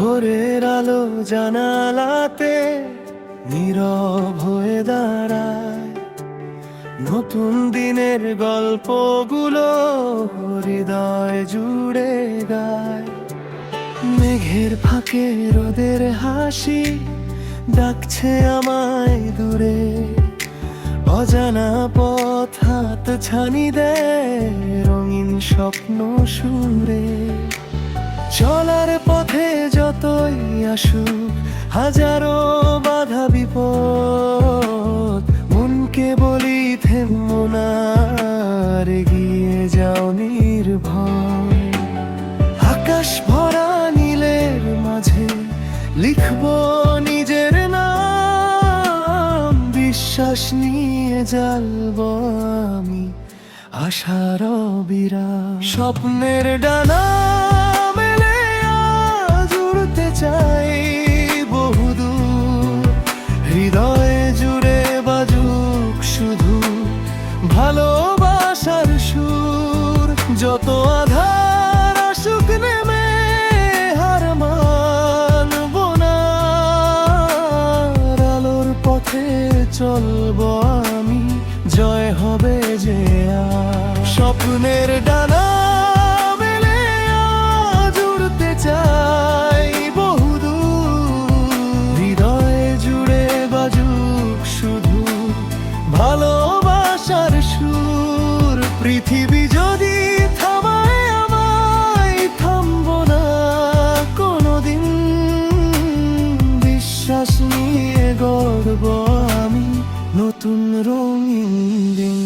ভোরের আলো জানালাতে নীরব হয়ে দাঁড়ায়, নতুন দিনের গল্পগুলো হৃদয় জুড়ে গায়। মেঘের ফাঁকে রোদের হাসি ডাকছে আমায় দূরে, অজানা পথ হাত ছানি দেয় রঙিন স্বপ্ন সুরে। চলার পথে যতই আসুক হাজারো বাধা বিপদ, মনকে বলি থেমো না, এগিয়ে যাও নির্ভয়। আকাশ ভরা নীলের মাঝে লিখবো নিজের নাম, বিশ্বাস নিয়ে জ্বালবো আমি আশার অবিরাম। স্বপ্নের ডানা মেলে আজ উড়তে চাই বহুদূর, হৃদয়ে জুড়ে বাজুক শুধু ভালোবাসার সুর। যত আধার আসুক নেমে হার মানবো না, আলোর পথে চলবো আমি, জয় হবে যে আর। স্বপ্নের ডানা মেলে আজ উড়তে চাই বহুদূর, হৃদয়ে জুড়ে বাজুক শুধু ভালোবাসার সুর। পৃথিবী যদি থামায় আমায়, থামবো না কোনোদিন, বিশ্বাস নিয়ে গড়ব আমি নতুন রঙিন দিন।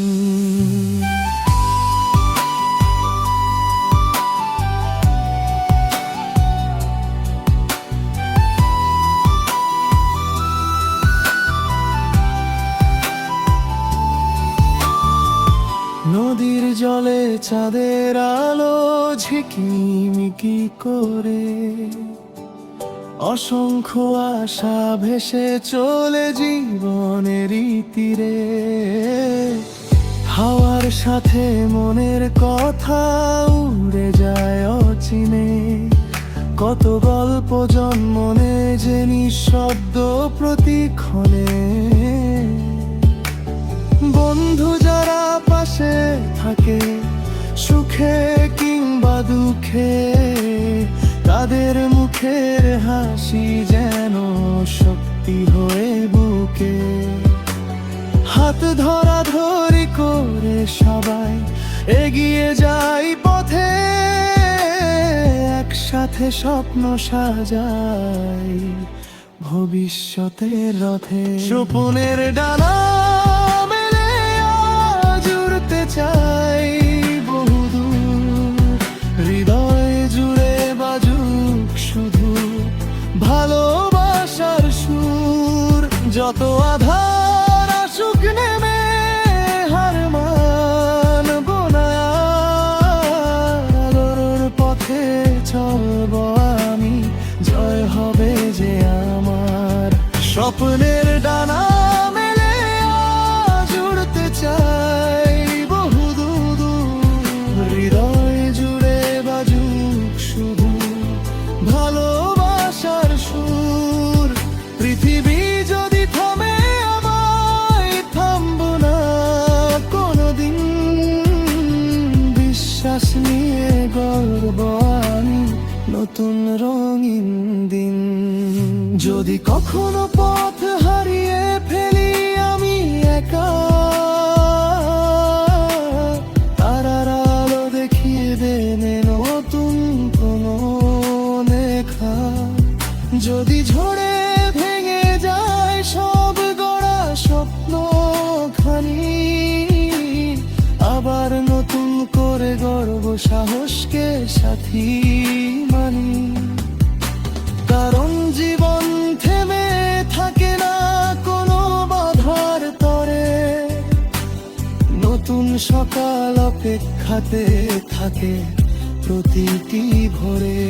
নদীর জলে চাঁদের আলো ঝিকিমিকি করে, অসংখ্য আশা ভেসে চলে জীবনেরই তীরে। হাওয়ার সাথে মনের কথা উড়ে যায় অচিনে, কত গল্প জন্মনে যে নিঃশব্দ প্রতিক্ষণে। বন্ধু যারা পাশে থাকে সুখে কিংবা দুঃখে, তাদের মুখের হাসি যেন শক্তি হয়ে বুকে। হাত ধরাধরি করে সবাই এগিয়ে যাই পথে, একসাথে স্বপ্ন সাজাই ভবিষ্যতের রথে। স্বপ্নের ডানা মেলে আজ উড়তে চাই বহুদূর, হৃদয় জুড়ে বাজুক শুধু ভালোবাসার সুর। যত আধার আসুক নেমে হার মানবো না, আলোর পথে চলবো আমি, জয় হবে যে আমার। স্বপ্নের ডানা মেলে আজ উড়তে চাই বহুদূর, হৃদয় জুড়ে বাজুক শুধু ভালোবাসার সুর। পৃথিবী যদি থামে আমায়, থামবো না কোনোদিন, বিশ্বাস নিয়ে গড়ব আমি নতুন রঙিন দিন। যদি কখনো পথ হারিয়ে ফেলি আমি একা, তারার আলো দেখিয়ে দেনে নতুন কোনো লেখা। যদি ঝড়ে ভেঙে যায় সব গড়া স্বপ্ন খানি, আবার নতুন করে গড়ব সাহসকে সাথী মানি। কারণ জীবন থেমে থাকে না কোনো বাধার তরে, নতুন সকাল অপেক্ষাতে থাকে প্রতিটি ভোরে।